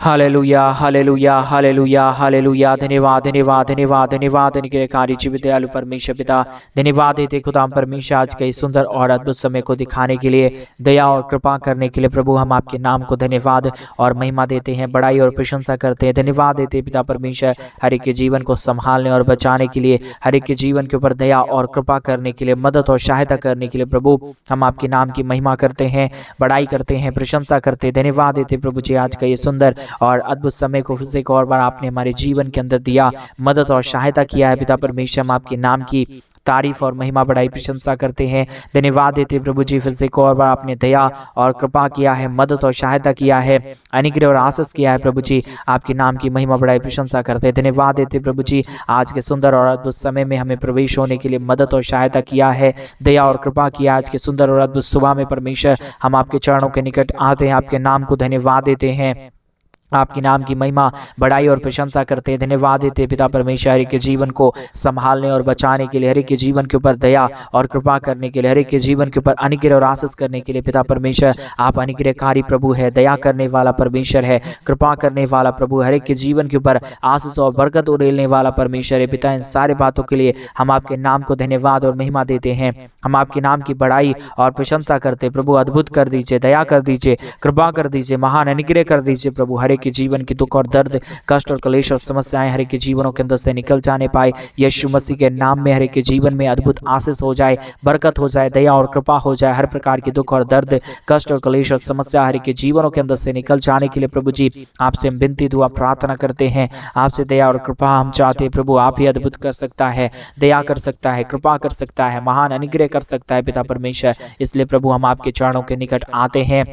Hallelujah hallelujah hallelujah hallelujah. धन्यवाद धन्यवाद धन्यवाद धन्यवाद निग्रहकारी जीवित दयालु परमेश्वर पिता, धन्यवाद देते खुदाम परमेश्वर आज के इस सुंदर और अद्भुत समय को दिखाने के लिए, दया और कृपा करने के लिए प्रभु हम आपके नाम को धन्यवाद और महिमा देते हैं, बड़ाई और प्रशंसा करते हैं। धन्यवाद देते पिता परमेश्वर हर एक के जीवन को संभालने और बचाने के लिए, हर एक के जीवन के ऊपर दया और कृपा करने के लिए, मदद और सहायता करने के लिए प्रभु हम आपके नाम की महिमा करते हैं, बड़ाई करते हैं, प्रशंसा करते हैं। धन्यवाद देते प्रभु जी आज का ये सुंदर और अद्भुत समय को फिर से एक और बार आपने हमारे जीवन के अंदर दिया, मदद और सहायता किया है। पिता परमेश्वर हम आपके नाम की तारीफ और महिमा बड़ाई प्रशंसा करते हैं। धन्यवाद देते प्रभु जी फिर से एक और बार आपने दया और कृपा किया है, मदद और सहायता किया है, अनुग्रह और आशीष किया है। प्रभु जी आपके नाम की महिमा बड़ाई प्रशंसा करते हैं। धन्यवाद देते प्रभु जी आज के सुंदर और अद्भुत समय में हमें प्रवेश होने के लिए मदद और सहायता किया है, दया और कृपा किया। आज के सुंदर और अद्भुत सुबह में परमेश्वर हम आपके चरणों के निकट आते हैं, आपके नाम को धन्यवाद देते हैं, आपके नाम की महिमा बड़ाई और प्रशंसा करते हैं। धन्यवाद देते पिता परमेश्वर हर एक के जीवन को संभालने और बचाने के लिए, हर एक के जीवन के ऊपर दया और कृपा करने के लिए, हर एक के जीवन के ऊपर अनुग्रह और आशीष करने के लिए। पिता परमेश्वर आप अनुग्रहकारी प्रभु है, दया करने वाला परमेश्वर है, कृपा करने वाला प्रभु, हर एक के जीवन के ऊपर आशीष और बरकत उड़ेलने वाला परमेश्वर है। पिता इन सारे बातों के लिए हम आपके नाम को धन्यवाद और महिमा देते हैं, हम आपके नाम की बड़ाई और प्रशंसा करते। प्रभु अद्भुत कर दीजिए, दया कर दीजिए, कृपा कर दीजिए, महान अनुग्रह कर दीजिए प्रभु। हर के जीवन की दुख और दर्द, कष्ट और क्लेश और समस्याएं हर एक के जीवनों के अंदर से निकल जाने पाए। यीशु मसीह के नाम में हर एक के जीवन में अद्भुत आशीष हो जाए, बरकत हो जाए, दया और कृपा हो जाए। हर प्रकार की दुख और दर्द, कष्ट और क्लेश और समस्या हर एक के जीवनों के अंदर से निकल जाने के लिए प्रभु जी आपसे हम विनती दुआ प्रार्थना करते हैं। आपसे दया और कृपा हम चाहते हैं प्रभु, आप ही अद्भुत कर सकता है, दया कर सकता है, कृपा कर सकता है, महान अनुग्रह कर सकता है पिता परमेश्वर। इसलिए प्रभु हम आपके चरणों के निकट आते हैं।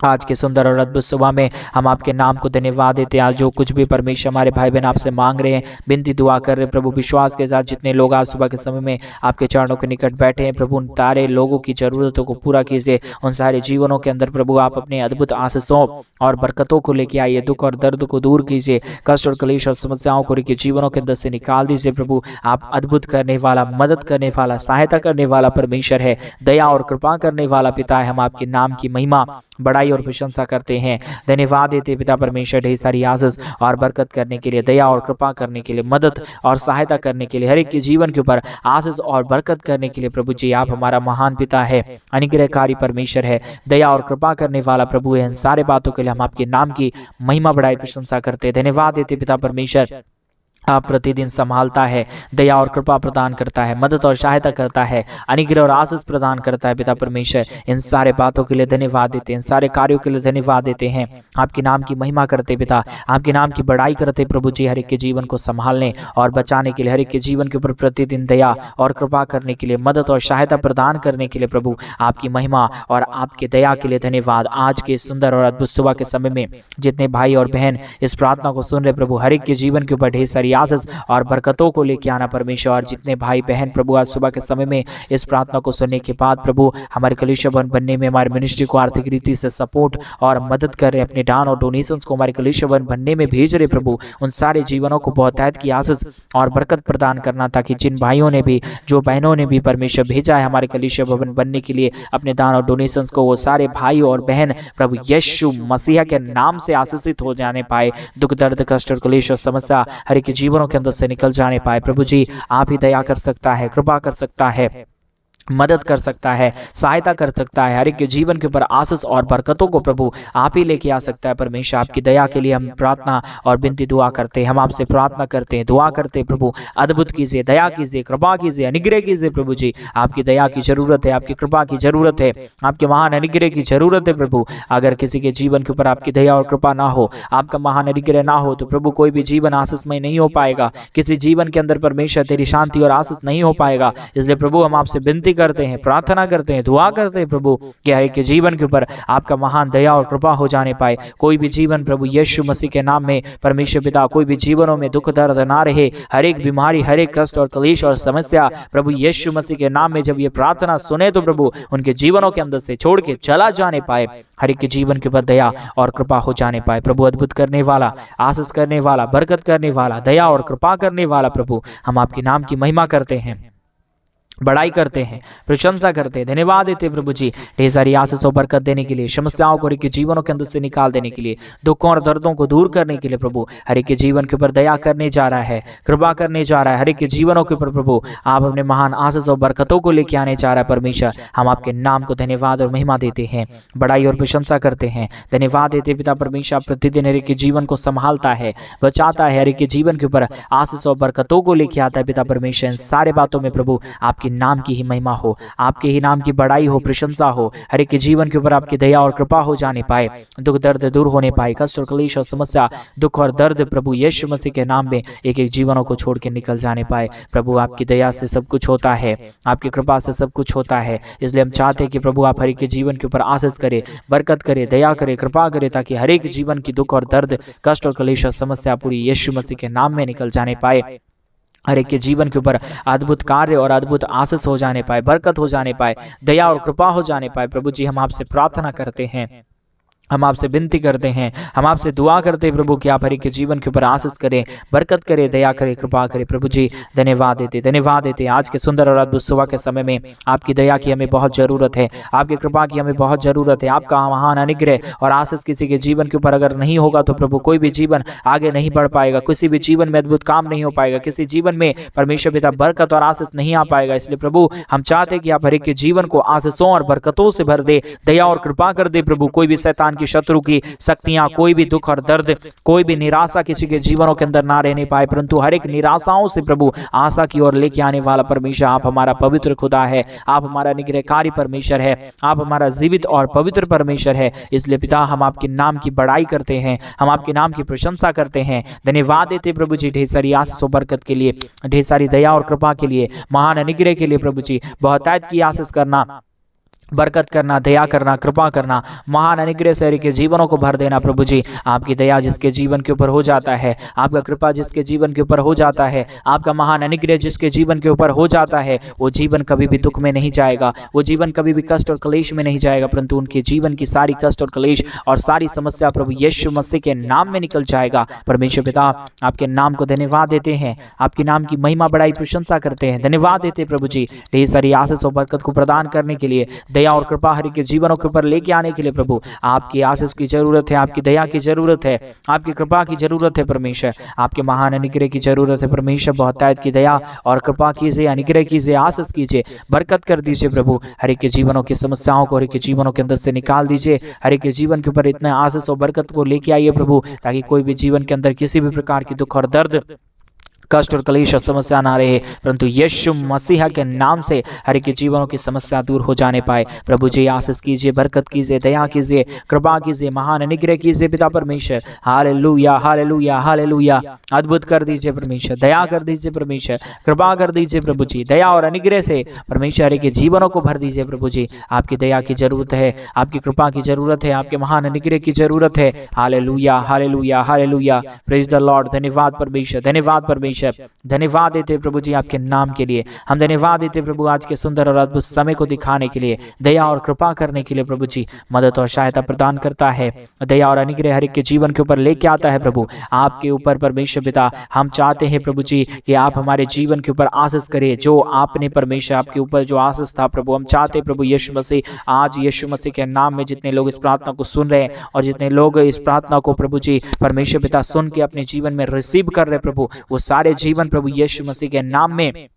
आज के सुंदर और अद्भुत सुबह में हम आपके नाम को धन्यवाद देते हैं। आज जो कुछ भी परमेश्वर हमारे भाई बहन आपसे मांग रहे हैं, विनती दुआ कर रहे हैं प्रभु, विश्वास के साथ जितने लोग आज सुबह के समय में आपके चरणों के निकट बैठे हैं प्रभु, उन सारे लोगों की जरूरतों को पूरा कीजिए। उन सारे जीवनों के अंदर प्रभु आप अपने अद्भुत आशीषों और बरकतों को लेके आइए, दुख और दर्द को दूर कीजिए, कष्ट और क्लेश और समस्याओं को लेकर जीवनों के अंदर से निकाल दीजिए प्रभु। आप अद्भुत करने वाला, मदद करने वाला, सहायता करने वाला परमेश्वर है, दया और कृपा करने वाला पिता है। हम आपके नाम की महिमा बड़ाई और प्रशंसा करते हैं। धन्यवाद देते पिता परमेश्वर ढेर सारी आशीष और बरकत करने के लिए, दया और कृपा करने के लिए, मदद और सहायता करने के लिए, हर एक के जीवन के ऊपर आशीष और बरकत करने के लिए प्रभु जी आप हमारा महान पिता है, अनुग्रहकारी परमेश्वर है, दया और कृपा करने वाला प्रभु है। इन सारे बातों के लिए हम आपके नाम की महिमा बड़ाई प्रशंसा करते हैं। धन्यवाद देते पिता परमेश्वर आप प्रतिदिन संभालता है, दया और कृपा प्रदान करता है, मदद और सहायता करता है, अनुग्रह और आशीष प्रदान करता है पिता परमेश्वर। इन सारे बातों के लिए धन्यवाद देते हैं, इन सारे कार्यों के लिए धन्यवाद देते हैं। आपके नाम की महिमा करते पिता, आपके नाम की बड़ाई करते प्रभु जी, हर एक के जीवन को संभालने और बचाने के लिए, हर एक के जीवन के ऊपर प्रतिदिन दया और कृपा करने के लिए, मदद और सहायता प्रदान करने के लिए प्रभु आपकी महिमा और आपके दया के लिए धन्यवाद। आज के सुंदर और अद्भुत सुबह के समय में जितने भाई और बहन इस प्रार्थना को सुन रहे प्रभु, हर एक के जीवन के ऊपर ढेर सारी आशीष और बरकतों को लेके आना परमेश्वर। और जितने भाई बहन प्रभु आज सुबह के समय में इस प्रार्थना को सुनने के बाद प्रभु हमारे कलीसिया भवन बनने में, हमारे मिनिस्ट्री को आर्थिक रीति से सपोर्ट और मदद कर रहे, अपने दान और डोनेशंस को हमारे कलीसिया भवन बनने में भेज रहे प्रभु, उन सारे जीवनों को बहुतायत की आशीष और बरकत प्रदान करना, ताकि जिन भाइयों ने भी, जो बहनों ने भी परमेश्वर भेजा है हमारे कलीसिया भवन बनने के लिए अपने दान और डोनेशंस को, वो सारे भाई और बहन प्रभु यीशु मसीह के नाम से आशीषित हो जाने पाए। दुख दर्द कष्ट और क्लेश और समस्या हर एक जीवनों के अंदर से निकल जाने पाए। प्रभु जी आप ही दया कर सकता है, कृपा कर सकता है, मदद कर सकता है, सहायता कर सकता है, हर एक के जीवन के ऊपर आशीष और बरकतों को प्रभु आप ही लेके आ सकता है परमेश्वर। आपकी दया के लिए हम प्रार्थना और विनती दुआ करते हैं, हम आपसे प्रार्थना करते हैं, दुआ करते हैं प्रभु अद्भुत कीजिए, दया कीजिए, कृपा कीजिए, अनुग्रह कीजिए प्रभु जी। आपकी दया की जरूरत है, आपकी कृपा की जरूरत है, आपके महान अनुग्रह की जरूरत है प्रभु। अगर किसी के जीवन के ऊपर आपकी दया और कृपा ना हो, आपका महान अनुग्रह ना हो, तो प्रभु कोई भी जीवन आशीषमय नहीं हो पाएगा, किसी जीवन के अंदर परमेश्वर तेरी शांति और आशीष नहीं हो पाएगा। इसलिए प्रभु हम आपसे विनती करते हैं, प्रार्थना करते हैं, दुआ करते हैं प्रभु कि हर एक के जीवन के ऊपर आपका महान दया और कृपा हो जाने पाए। कोई भी जीवन प्रभु यीशु मसीह के नाम में परमेश्वर पिता, कोई भी जीवनों में दुख दर्द ना रहे, हर एक बीमारी, हर एक कष्ट और क्लेश और समस्या प्रभु यीशु मसीह के नाम में जब ये प्रार्थना सुने तो प्रभु उनके जीवनों के अंदर से छोड़ के चला जाने पाए, हर एक के जीवन के ऊपर दया और कृपा हो जाने पाए। प्रभु अद्भुत करने वाला, आशीष करने वाला, बरकत करने वाला, दया और कृपा करने वाला प्रभु हम आपके नाम की महिमा करते हैं। बड़ाई करते हैं, प्रशंसा करते हैं, धन्यवाद देते हैं प्रभु जी ढेर सारी आशीष और बरकत देने के लिए, समस्याओं को हर एक के जीवनों के अंदर से निकाल देने के लिए, दुखों और दर्दों को दूर करने के लिए प्रभु हर एक के जीवन के ऊपर दया करने जा रहा है, कृपा करने जा रहा है। हर एक के जीवनों के ऊपर प्रभु आप अपने महान आशीष और बरकतों को लेके आने जा रहा है। परमेश्वर, हम आपके नाम को धन्यवाद और महिमा देते हैं, बड़ाई और प्रशंसा करते हैं, धन्यवाद देते पिता परमेश्वर। प्रतिदिन हर एक के जीवन को संभालता है, बचाता है, हर एक के जीवन के ऊपर आशीष और बरकतों को लेके आता है पिता परमेश्वर। इन सारे बातों में प्रभु आपके नाम की ही महिमा हो, आपके ही नाम की बड़ाई हो, प्रशंसा हो, हर एक के जीवन के ऊपर आपकी दया और कृपा हो जाने पाए, दुख दर्द दूर होने पाए, कष्ट और क्लेश और समस्या, दुख और दर्द प्रभु यीशु मसीह के नाम में एक एक जीवनों को छोड़ के निकल जाने पाए। प्रभु आपकी दया से सब कुछ होता है, आपकी कृपा से सब कुछ होता है, इसलिए हम चाहते हैं कि प्रभु आप हर एक के जीवन के ऊपर आशीष करे, बरकत करे, दया करे, कृपा करे, ताकि हर एक जीवन की दुख और दर्द, कष्ट और क्लेश और समस्या पूरी यीशु मसीह के नाम में निकल जाने पाए। हर एक के जीवन के ऊपर अद्भुत कार्य और अद्भुत आशीष हो जाने पाए, बरकत हो जाने पाए, दया और कृपा हो जाने पाए। प्रभु जी, हम आपसे प्रार्थना करते हैं, हम आपसे विनती करते हैं, हम आपसे दुआ करते हैं प्रभु कि आप हर एक के जीवन के ऊपर आशीष करें, बरकत करें, दया करें, कृपा करें। प्रभु जी धन्यवाद देते आज के सुंदर और अद्भुत सुबह के समय में आपकी दया की हमें बहुत जरूरत है, आपकी कृपा की हमें बहुत जरूरत है। आपका महान अनुग्रह और आशीष किसी के जीवन के ऊपर अगर नहीं होगा तो प्रभु कोई भी जीवन आगे नहीं बढ़ पाएगा, किसी भी जीवन में अद्भुत काम नहीं हो पाएगा, किसी जीवन में परमेश्वर पिता बरकत और आशीष नहीं आ पाएगा। इसलिए प्रभु हम चाहते हैं कि आप हर एक के जीवन को आशीषों और बरकतों से भर दे, दया और कृपा कर दे प्रभु। कोई भी शैतान की शत्रु की शक्तियां, कोई भी दुख और दर्द, कोई भी निराशा किसी के जीवनों के अंदर ना रहने पाए, परंतु हर एक निराशाओं से प्रभु आशा की ओर लेके आने वाला परमेश्वर आप हमारा पवित्र खुदा है, आप हमारा निग्रहकारी परमेश्वर है, आप हमारा जीवित और पवित्र परमेश्वर है। इसलिए पिता हम आपके नाम की बड़ाई करते हैं, हम आपके नाम की प्रशंसा करते हैं, धन्यवाद देते प्रभु जी ढेर सारी आशीष और बरकत के लिए, ढेर सारी दया और कृपा के लिए, महान अनुग्रह के लिए। प्रभु जी बहुतायत की आशीष करना, बरकत करना, दया करना, कृपा करना, महान अनुग्रह से हर एक के जीवनों को भर देना। प्रभु जी आपकी दया जिसके जीवन के ऊपर हो जाता है, आपका कृपा जिसके जीवन के ऊपर हो जाता है, आपका महान अनुग्रह जिसके जीवन के ऊपर हो जाता है, वो जीवन कभी भी दुख में नहीं जाएगा, वो जीवन कभी भी कष्ट और क्लेश में नहीं जाएगा, परंतु उनके जीवन की सारी कष्ट और क्लेश और सारी समस्या प्रभु यीशु मसीह के नाम में निकल जाएगा। परमेश्वर पिता आपके नाम को धन्यवाद देते हैं, आपके नाम की महिमा बड़ाई प्रशंसा करते हैं, धन्यवाद देते हैं प्रभु जी ढेर सारी आशीष और बरकत को प्रदान करने के लिए, दया और कृपा हर एक के जीवनों के ऊपर लेके आने के लिए। प्रभु आपकी आशीष की जरूरत है, आपकी दया की जरूरत है, आपकी कृपा की जरूरत है परमेश्वर, आपके महान अनुग्रह की जरूरत है परमेश्वर। बहुतायत की दया और कृपा कीजिए, अनुग्रह कीजिए, आशीष कीजिए, बरकत कर दीजिए प्रभु। हर एक के जीवनों की समस्याओं को हर एक के जीवनों के अंदर से निकाल दीजिए, हर एक के जीवन के ऊपर इतने आशीष और बरकत को लेके आइए प्रभु, ताकि कोई भी जीवन के अंदर किसी भी प्रकार की दुख और दर्द, कष्ट और क्लेश और समस्या ना रहे, परंतु यीशु मसीह के नाम से हर एक के जीवनों की समस्या दूर हो जाने पाए। प्रभु जी आशीष कीजिए, बरकत कीजिए, दया कीजिए, कृपा कीजिए, महान अनुग्रह कीजिए पिता परमेश्वर। Hallelujah, hallelujah, hallelujah. अद्भुत कर दीजिए परमेश्वर, दया कर दीजिए परमेश्वर, कृपा कर दीजिए प्रभु जी, दया और अनुग्रह से परमेश्वर हर एक के जीवनों को भर दीजिए प्रभु जी। आपकी दया की जरूरत है, आपकी कृपा की जरूरत है, आपके महान अनुग्रह की जरूरत है। Hallelujah, hallelujah, hallelujah. Praise the Lord. धन्यवाद परमेश्वर, धन्यवाद परमेश्वर, धन्यवाद देते प्रभु जी आपके नाम के लिए। हम धन्यवाद देते प्रभु आज के सुंदर और अद्भुत समय को दिखाने के लिए, दया और कृपा करने के लिए। प्रभु जी मदद और सहायता प्रदान करता है, दया और अनुग्रह हर एक के जीवन के ऊपर लेके आता है प्रभु आपके ऊपर। परमेश्वर पिता हम चाहते हैं प्रभु जी कि आप हमारे जीवन के ऊपर आशीष करें, जो आपने परमेश्वर आपके ऊपर जो आशीष था प्रभु, हम चाहते हैं प्रभु यीशु मसीह आज यीशु मसीह के नाम में जितने लोग इस प्रार्थना को सुन रहे हैं और जितने लोग इस प्रार्थना को प्रभु जी परमेश्वर पिता सुन के अपने जीवन में रिसीव कर रहे प्रभु, वो सारे जीवन प्रभु यीशु मसीह के नाम में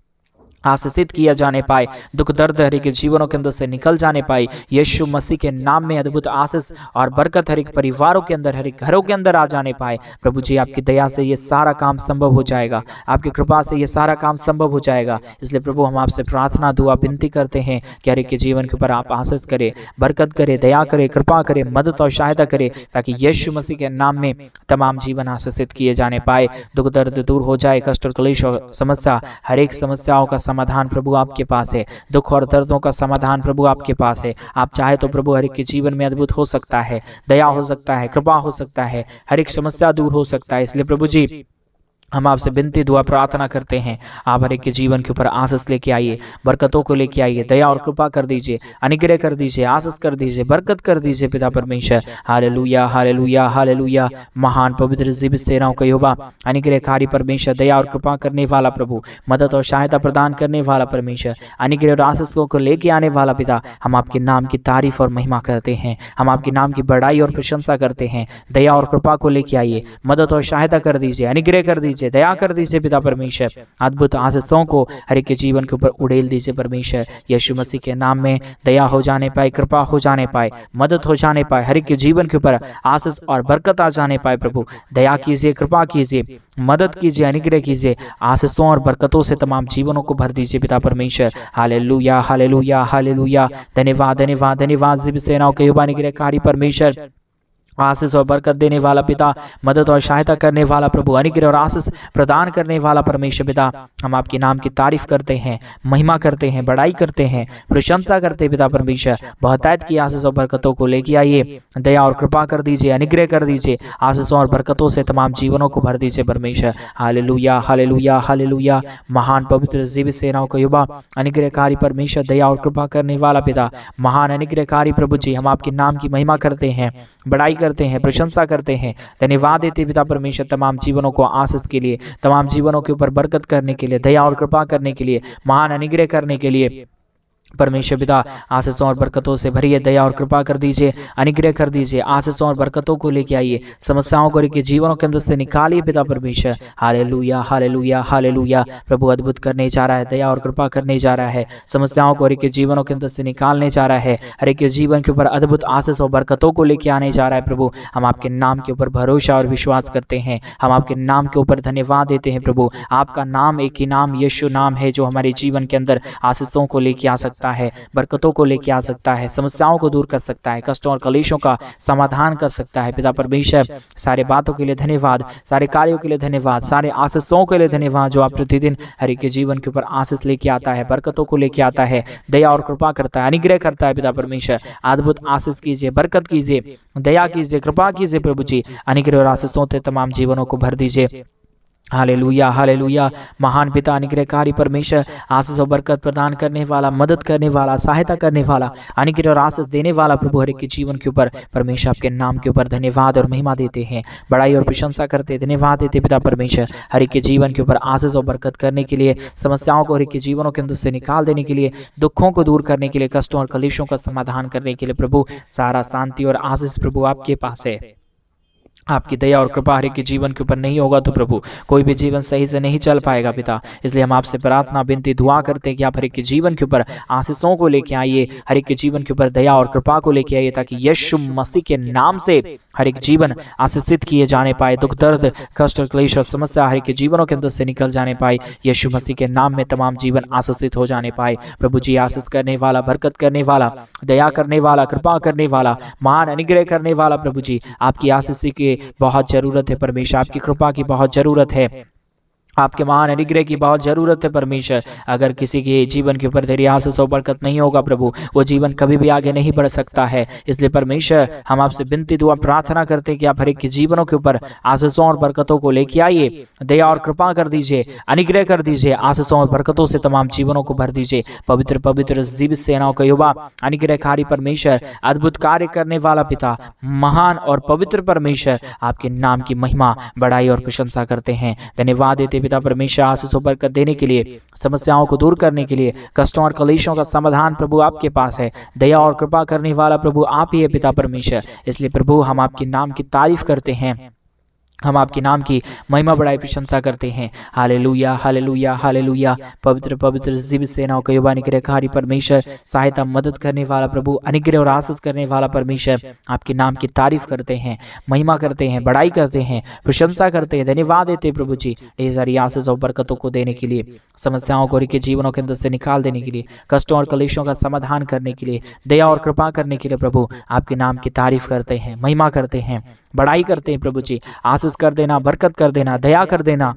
आशीषित किया जाने पाए, दुख दर्द हर एक जीवनों के अंदर से निकल जाने पाए। यीशु मसीह के नाम में अद्भुत आशीष और बरकत हर एक परिवारों के अंदर, हर एक घरों के अंदर आ जाने पाए। प्रभु जी आपकी दया से ये सारा काम संभव हो जाएगा, आपकी कृपा से ये सारा काम संभव हो जाएगा। इसलिए प्रभु हम आपसे प्रार्थना दुआ विनती करते हैं कि हर एक के जीवन के ऊपर आप आशीष करें, बरकत करें, दया करें, कृपा करें, मदद और सहायता करें, ताकि यीशु मसीह के नाम में तमाम जीवन आशीषित किए जाने पाए, दुख दर्द दूर हो जाए, कष्ट और क्लेश और समस्या हर एक समस्याओं का समाधान प्रभु आपके पास है, दुख और दर्दों का समाधान प्रभु आपके पास है। आप चाहे तो प्रभु हर एक के जीवन में अद्भुत हो सकता है, दया हो सकता है, कृपा हो सकता है, हर एक समस्या दूर हो सकता है। इसलिए प्रभु जी हम आपसे विनती दुआ प्रार्थना करते हैं, आप हर एक के जीवन के ऊपर आशीष लेके आइए, बरकतों को लेके आइए, दया और कृपा कर दीजिए, अनुग्रह कर दीजिए, आशीष कर दीजिए, बरकत कर दीजिए पिता परमेश्वर। Hallelujah hallelujah hallelujah. महान पवित्र जीवित सेनाओं का यहोवा, अनुग्रहकारी परमेश्वर, दया और कृपा करने वाला प्रभु, मदद और सहायता प्रदान करने वाला परमेश्वर, अनुग्रह और आशीषों को लेके आने वाला पिता, हम आपके नाम की तारीफ और महिमा करते हैं, हम आपके नाम की बड़ाई और प्रशंसा करते हैं। दया और कृपा को लेके आइए, मदद और सहायता कर दीजिए, अनुग्रह कर दीजिए, दया कर दीजिए पिता परमेश्वर। अद्भुत आशीषों को हर एक के जीवन के ऊपर उड़ेल दीजिए परमेश्वर। यीशु मसीह के नाम में दया हो जाने पाए, कृपा हो जाने पाए, मदद हो जाने पाए, हर एक के जीवन के ऊपर आशीष और बरकत आ जाने पाए। प्रभु दया कीजिए, कृपा कीजिए, मदद कीजिए, अनुग्रह कीजिए, आशीषों और बरकतों से तमाम जीवनों को भर दीजिए पिता परमेश्वर। Hallelujah hallelujah hallelujah. धन्यवाद धन्यवाद धन्यवाद जीवित सेनाओं के यहोवा अनुग्रहकारी परमेश्वर, आशीष और बरकत देने वाला पिता, मदद और सहायता करने वाला प्रभु, अनुग्रह और आशीष प्रदान करने वाला परमेश्वर पिता, हम आपके नाम की तारीफ करते हैं, महिमा करते हैं, बड़ाई करते हैं, प्रशंसा करते हैं पिता परमेश्वर। बहुतायत की आशीष और बरकतों को लेके आइए, दया और कृपा कर दीजिए, अनुग्रह कर दीजिए, आशीषों और बरकतों से तमाम जीवनों को भर दीजिए परमेश्वर। Hallelujah hallelujah hallelujah. महान पवित्र जीवित सेनाओं का यहोवा, अनुग्रहकारी परमेश्वर, दया और कृपा करने वाला पिता, महान अनुग्रहकारी प्रभु जी, हम आपके नाम की महिमा करते हैं, बड़ाई करते हैं, प्रशंसा करते हैं, धन्यवाद देते पिता परमेश्वर तमाम जीवनों को आशीष के लिए, तमाम जीवनों के ऊपर बरकत करने के लिए, दया और कृपा करने के लिए, महान अनुग्रह करने के लिए परमेश्वर पिता। आशीषों और बरकतों से भरिए, दया और कृपा कर दीजिए, अनुग्रह कर दीजिए, आशीषों और बरकतों को लेके आइए, समस्याओं को के जीवनों के अंदर से निकालिए पिता परमेश्वर। Hallelujah hallelujah hallelujah. प्रभु अद्भुत करने जा रहा है, दया और कृपा करने जा रहा है, समस्याओं को के जीवनों के अंदर से निकालने जा रहा है, हर एक के जीवन के ऊपर अद्भुत आशीष और बरकतों को लेके आने जा रहा है। प्रभु हम आपके नाम के ऊपर भरोसा और विश्वास करते हैं, हम आपके नाम के ऊपर धन्यवाद देते हैं। प्रभु आपका नाम एक ही नाम यीशु नाम है, जो हमारे जीवन के अंदर आशीषों को लेके आ सकता है, बरकतों को लेके आ सकता है, समस्याओं को दूर कर सकता है, कष्टों और कलेशों का समाधान कर सकता है पिता परमेश्वर। सारे बातों के लिए धन्यवाद, सारे कार्यों के लिए धन्यवाद, सारे आशीषों के लिए धन्यवाद, जो आप प्रतिदिन हर एक के जीवन के ऊपर आशीष लेके आता है, बरकतों को लेके आता है, दया और कृपा करता है, अनुग्रह करता है पिता परमेश्वर। अद्भुत आशीष कीजिए, बरकत कीजिए, दया कीजिए, कृपा कीजिए प्रभु जी, अनुग्रह और आशीषों से तमाम जीवनों को भर दीजिए। Hallelujah hallelujah. महान पिता, अनुग्रहकारी परमेश्वर, आशीष और बरकत प्रदान करने वाला, मदद करने वाला, सहायता करने वाला, अनुग्रह और आशीष देने वाला प्रभु, हर एक के जीवन के ऊपर परमेश्वर आपके नाम के ऊपर धन्यवाद और महिमा देते हैं, बड़ाई और प्रशंसा करते, धन्यवाद देते पिता परमेश्वर। हर एक के जीवन के ऊपर आशीष और बरकत करने के लिए, समस्याओं को हर एक के जीवनों के अंदर से निकाल देने के लिए, दुखों को दूर करने के लिए, कष्टों और कलेशों का समाधान करने के लिए प्रभु, सारा शांति और आशीष प्रभु आपके पास है। आपकी दया और कृपा हर एक के जीवन के ऊपर नहीं होगा तो प्रभु कोई भी जीवन सही से नहीं चल पाएगा पिता। इसलिए हम आपसे प्रार्थना विनती दुआ करते हैं कि आप हर एक के जीवन के ऊपर आशीषों को लेके आइए, हर एक के जीवन के ऊपर दया और कृपा को लेके आइए, ताकि यीशु मसीह के नाम से हर एक जीवन आशीषित किए जाने पाए, दुख दर्द कष्ट और क्लेश और समस्या हर एक के जीवनों के अंदर से निकल जाने पाए, यीशु मसीह के नाम में तमाम जीवन आशीषित हो जाने पाए। प्रभु जी आशीष करने वाला, बरकत करने वाला, दया करने वाला, कृपा करने वाला, महान अनुग्रह करने वाला प्रभु जी, आपकी आशीष की बहुत जरूरत है परमेश्वर, आपकी कृपा की बहुत जरूरत है, आपके महान अनुग्रह की बहुत जरूरत है परमेश्वर। अगर किसी के जीवन के ऊपर तेरी आशीष और बरकत नहीं होगा प्रभु, वो जीवन कभी भी आगे नहीं बढ़ सकता है। इसलिए परमेश्वर हम आपसे विनती दुआ प्रार्थना करते हैं कि आप हर एक के जीवनों के ऊपर आशीषों और बरकतों को लेके आइए, दया और कृपा कर दीजिए, अनुग्रह कर दीजिए, आशीषों और बरकतों से तमाम जीवनों को भर दीजिए। पवित्र पवित्र जीवित सेनाओं का युवा, अनुग्रहकारी परमेश्वर, अद्भुत कार्य करने वाला पिता, महान और पवित्र परमेश्वर, आपके नाम की महिमा, बड़ाई और प्रशंसा करते हैं। धन्यवाद देते पिता परमेश्वर, आशीष और बरकत देने के लिए, समस्याओं को दूर करने के लिए, कष्टों और कलेशों का समाधान प्रभु आपके पास है, दया और कृपा करने वाला प्रभु आप ही है पिता परमेश्वर। इसलिए प्रभु हम आपके नाम की तारीफ करते हैं, हम आपके नाम की महिमा बड़ाई प्रशंसा करते हैं। Hallelujah hallelujah hallelujah. पवित्र पवित्र जीवित सेनाओं का युवा, अनुग्रहकारी परमेश्वर, सहायता मदद करने वाला प्रभु, अनुग्रह और आशीष करने वाला परमेश्वर, आपके नाम की तारीफ करते हैं, महिमा करते हैं, बड़ाई करते हैं, प्रशंसा करते हैं, धन्यवाद देते हैं प्रभु जी ढेर सारी आशीष और बरकतों को देने के लिए, समस्याओं को के जीवनों के अंदर से निकाल देने के लिए, कष्टों और कलेशों का समाधान करने के लिए, दया और कृपा करने के लिए प्रभु आपके नाम की तारीफ करते हैं, महिमा करते हैं, बड़ाई करते हैं प्रभु जी। आशीष कर देना, बरकत कर देना, दया कर देना,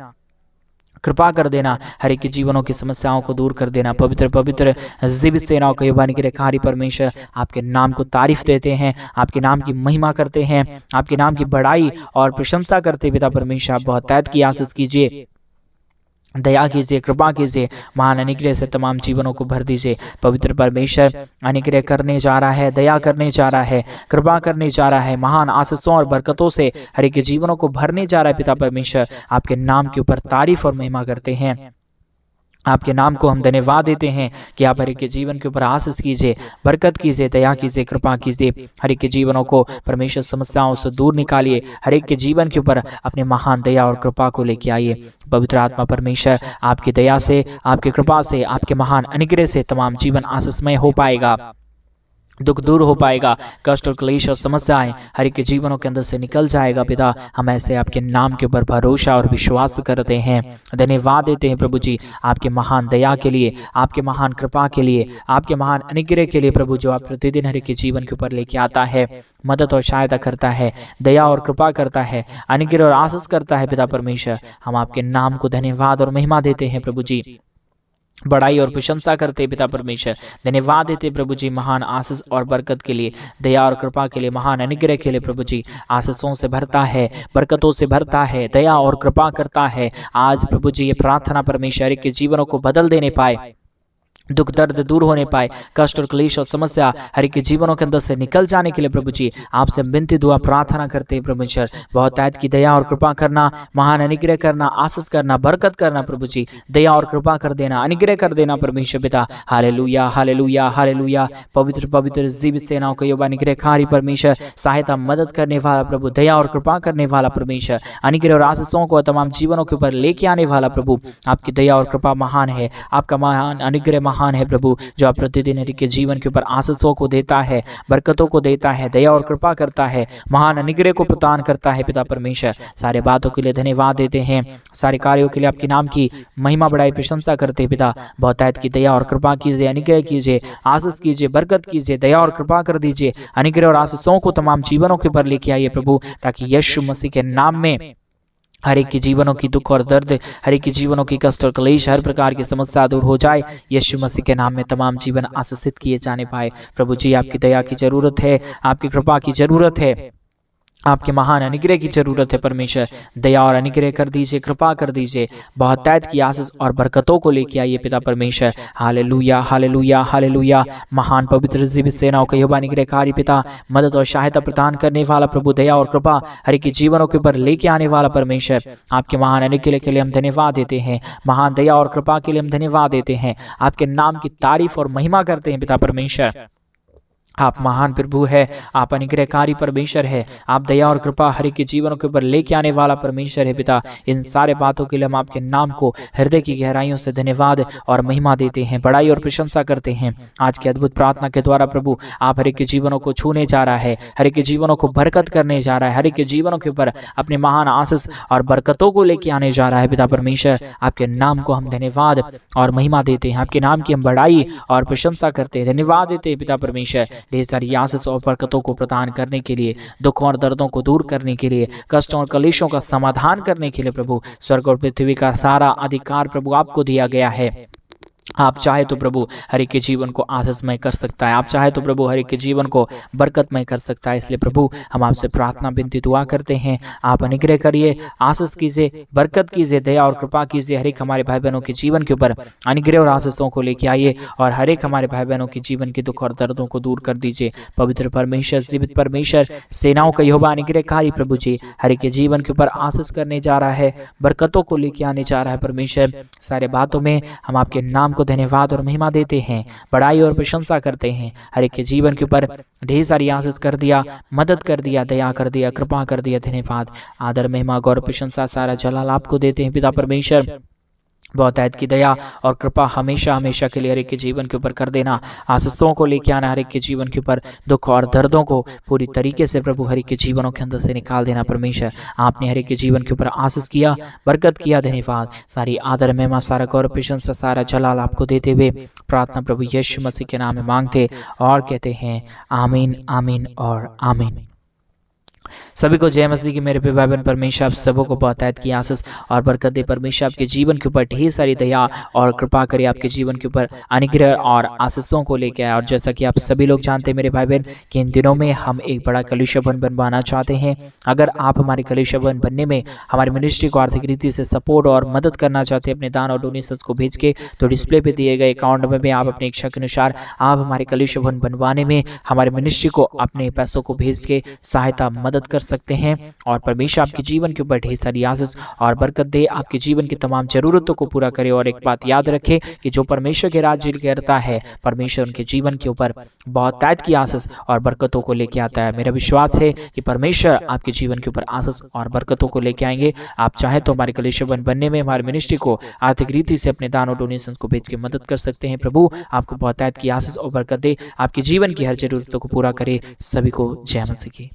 कृपा कर देना, हर एक के जीवनों की समस्याओं को दूर कर देना। पवित्र पवित्र जीवित सेनाओं का यहोवा निग्रहकारी परमेश्वर, आपके नाम को तारीफ देते हैं, आपके नाम की महिमा करते हैं, आपके नाम की बड़ाई और प्रशंसा करते पिता परमेश्वर। आप बहुतायत की आशीष कीजिए, दया कीजिए, कृपा कीजिए, महान अनुग्रह से तमाम जीवनों को भर दीजिए। पवित्र परमेश्वर अनुग्रह करने जा रहा है, दया करने जा रहा है, कृपा करने जा रहा है, महान आशीषों और बरकतों से हर एक के जीवनों को भरने जा रहा है। पिता परमेश्वर, आपके नाम के ऊपर तारीफ और महिमा करते हैं, आपके नाम को हम धन्यवाद देते हैं कि आप हर एक के जीवन के ऊपर आशीष कीजिए, बरकत कीजिए, दया कीजिए, कृपा कीजिए। हर एक के जीवनों को परमेश्वर समस्याओं से दूर निकालिए, हर एक के जीवन के ऊपर अपने महान दया और कृपा को लेके आइए। पवित्र आत्मा परमेश्वर, आपकी दया से, आपकी कृपा से, आपके महान अनुग्रह से तमाम जीवन आशीषमय हो पाएगा, दुख दूर हो पाएगा, कष्ट और क्लेश और समस्याएं हर एक के जीवनों के अंदर से निकल जाएगा। पिता, हम ऐसे आपके नाम के ऊपर भरोसा और विश्वास करते हैं, धन्यवाद देते हैं प्रभु जी, आपके महान दया के लिए, आपके महान कृपा के लिए, आपके महान अनुग्रह के लिए प्रभु, जो आप प्रतिदिन हर एक के जीवन के ऊपर लेके आता है, मदद और सहायता करता है, दया और कृपा करता है, अनुग्रह और आशीष करता है। पिता परमेश्वर, हम आपके नाम को धन्यवाद और महिमा देते हैं प्रभु जी, बड़ाई और प्रशंसा करते पिता परमेश्वर, धन्यवाद देते प्रभु जी महान आशीष और बरकत के लिए, दया और कृपा के लिए, महान अनुग्रह के लिए। प्रभु जी आशीषों से भरता है, बरकतों से भरता है, दया और कृपा करता है। आज प्रभु जी ये प्रार्थना परमेश्वर के जीवनों को बदल देने पाए, दुख दर्द दूर होने पाए, कष्ट और क्लेश और समस्या हर एक के जीवनों के अंदर से निकल जाने के लिए प्रभु जी आपसे विनती दुआ प्रार्थना करते हैं। परमेश्वर, बहुतायत की दया और कृपा करना, महान अनुग्रह करना, आशीष करना, बरकत करना प्रभु जी, दया और कृपा कर देना, अनुग्रह कर देना परमेश्वर पिता। Hallelujah, hallelujah, hallelujah. पवित्र पवित्र जीवित सेनाओं का यहोवा निग्रहकारी परमेश्वर, सहायता मदद करने वाला प्रभु, दया और कृपा करने वाला परमेश्वर, अनुग्रह और आशीषों को तमाम जीवनों के ऊपर लेके आने वाला प्रभु, आपकी दया और कृपा महान है, आपका महान अनुग्रह महान है प्रभु, जो आप प्रतिदिन हर एक के जीवन के ऊपर आशीषों को देता है, बरकतों को देता है, दया और कृपा करता है, महान अनुग्रह को प्रदान करता है। पिता परमेश्वर, सारे बातों के लिए धन्यवाद देते हैं, सारे कार्यों के लिए आपके नाम की महिमा बढ़ाई प्रशंसा करते हैं। पिता, बहुतायत की दया और कृपा कीजिए, अनुग्रह कीजिए, आशीष कीजिए, बरकत कीजिए, दया और कृपा कर दीजिए, अनुग्रह और आशीषों को तमाम जीवनों के ऊपर लेके आइए प्रभु, ताकि यीशु मसीह के नाम में हर एक के जीवनों की दुख और दर्द, हर एक के जीवनों की कष्ट और क्लेश, हर प्रकार की समस्या दूर हो जाए। यीशु मसीह के नाम में तमाम जीवन आशीषित किए जाने पाए। प्रभु जी, आपकी दया की जरूरत है, आपकी कृपा की जरूरत है, आपके महान अनुग्रह की जरूरत है। परमेश्वर, दया और अनुग्रह कर दीजिए, कृपा कर दीजिए, बहुतायत की आशीष और बरकतों को लेके आइए पिता परमेश्वर। Hallelujah, hallelujah, hallelujah. महान पवित्र जीवित सेनाओं का यहोवा निग्रहकारी पिता, मदद और सहायता प्रदान करने वाला प्रभु, दया और कृपा हर एक के जीवनों के ऊपर लेके आने वाला परमेश्वर, आपके महान अनुग्रह के लिए हम धन्यवाद देते हैं, महान दया और कृपा के लिए हम धन्यवाद देते हैं, आपके नाम की तारीफ और महिमा करते हैं। पिता परमेश्वर, आप महान प्रभु है, आप अनुग्रहकारी परमेश्वर है, आप दया और कृपा हर एक के जीवनों के ऊपर लेके आने वाला परमेश्वर है। पिता, इन सारे बातों के लिए हम आपके नाम को हृदय की गहराइयों से धन्यवाद और महिमा देते हैं, बड़ाई और प्रशंसा करते हैं। आज की अद्भुत प्रार्थना के द्वारा प्रभु, आप हर एक के जीवनों को छूने जा रहा है, हर एक के जीवनों को बरकत करने जा रहा है, हर एक के जीवनों के ऊपर अपने महान आशीष और बरकतों को लेके आने जा रहा है। पिता परमेश्वर, आपके नाम को हम धन्यवाद और महिमा देते हैं, आपके नाम की हम बड़ाई और प्रशंसा करते हैं, धन्यवाद देते हैं। पिता परमेश्वर, ढेर सारी आशीष और बरकतों को प्रदान करने के लिए, दुखों और दर्दों को दूर करने के लिए, कष्टों और कलेशों का समाधान करने के लिए प्रभु, स्वर्ग और पृथ्वी का सारा अधिकार प्रभु आपको दिया गया है। आप चाहे तो प्रभु हर एक के जीवन को आशीषमय कर सकता है, आप चाहे तो प्रभु हर एक के जीवन को बरकतमय कर सकता है। इसलिए प्रभु, हम आपसे प्रार्थना विनती दुआ करते हैं, आप अनुग्रह करिए, आशीष कीजिए, बरकत कीजिए, दया और कृपा कीजिए, हर एक हमारे भाई बहनों के जीवन के ऊपर अनुग्रह और आशीषों को लेके आइए, और हर एक हमारे भाई बहनों के जीवन के दुख और दर्दों को दूर कर दीजिए। पवित्र परमेश्वर, जीवित परमेश्वर, सेनाओं का यहोवा अनुग्रहकारी प्रभु जी हर एक के जीवन के ऊपर आशीष करने जा रहा है, बरकतों को लेके आने जा रहा है। परमेश्वर, सारे बातों में हम आपके नाम को धन्यवाद और महिमा देते हैं, बड़ाई और प्रशंसा करते हैं। हर एक के जीवन के ऊपर ढेर सारी आशीष कर दिया, मदद कर दिया, दया कर दिया, कृपा कर दिया। धन्यवाद, आदर, महिमा, गौरव, प्रशंसा, सारा जलाल आपको देते हैं। पिता परमेश्वर, बहुतायत की दया और कृपा हमेशा हमेशा के लिए हर एक के जीवन के ऊपर कर देना, आशीषों को लेके आना, हर एक के जीवन के ऊपर दुख और दर्दों को पूरी तरीके से प्रभु हर एक के जीवनों के अंदर से निकाल देना। परमेश्वर, आपने हर एक के जीवन के ऊपर आशीष किया, बरकत किया। धन्यवाद, सारी आदर, महिमा, सारा गौरव, प्रशंसा, सारा जलाल आपको देते हुए प्रार्थना प्रभु यीशु मसीह के नाम में मांगते और कहते हैं आमीन, आमीन और आमीन। सभी को जय मसीह की मेरे पे भाई बहन। परमेश्वर आप सबों को बहुतायत की आशीष और बरकत दे। परमेश्वर आपके जीवन के ऊपर ढेर सारी दया और कृपा करे, आपके जीवन के ऊपर अनुग्रह और आशीषों को लेकर आए। और जैसा कि आप सभी लोग जानते हैं मेरे भाई बहन कि इन दिनों में हम एक बड़ा कलीसिया भवन बनवाना चाहते हैं। अगर आप हमारे कलीसिया भवन बनने में हमारी मिनिस्ट्री को आर्थिक रीति से सपोर्ट और मदद करना चाहते हैं अपने दान और डोनेशंस को भेज के, तो डिस्प्ले पे दिए गए अकाउंट में आप अपनी इच्छा के अनुसार आप हमारे कलीसिया भवन बनवाने में हमारे मिनिस्ट्री को अपने पैसों को भेज के सहायता मदद कर सकते हैं। और परमेश्वर आपके जीवन के ऊपर ढेर सारी आशीष और बरकत दे, आपके जीवन की तमाम जरूरतों को पूरा करे। और एक बात याद रखें कि जो परमेश्वर के राज्य करता है, परमेश्वर उनके जीवन के ऊपर बहुतायत की आशीष और बरकतों को लेके आता है। मेरा विश्वास है कि परमेश्वर आपके जीवन के ऊपर आशीष और बरकतों को लेके आएंगे। आप चाहे तो हमारे कलीसिया भवन बनने में हमारे मिनिस्ट्री को आर्थिक रीति से अपने दान और डोनेशन को भेज के मदद कर सकते हैं। प्रभु आपको बहुतायत की आशीष और बरकत दे, आपके जीवन की हर जरूरतों को पूरा करे। सभी को जय मसीह की।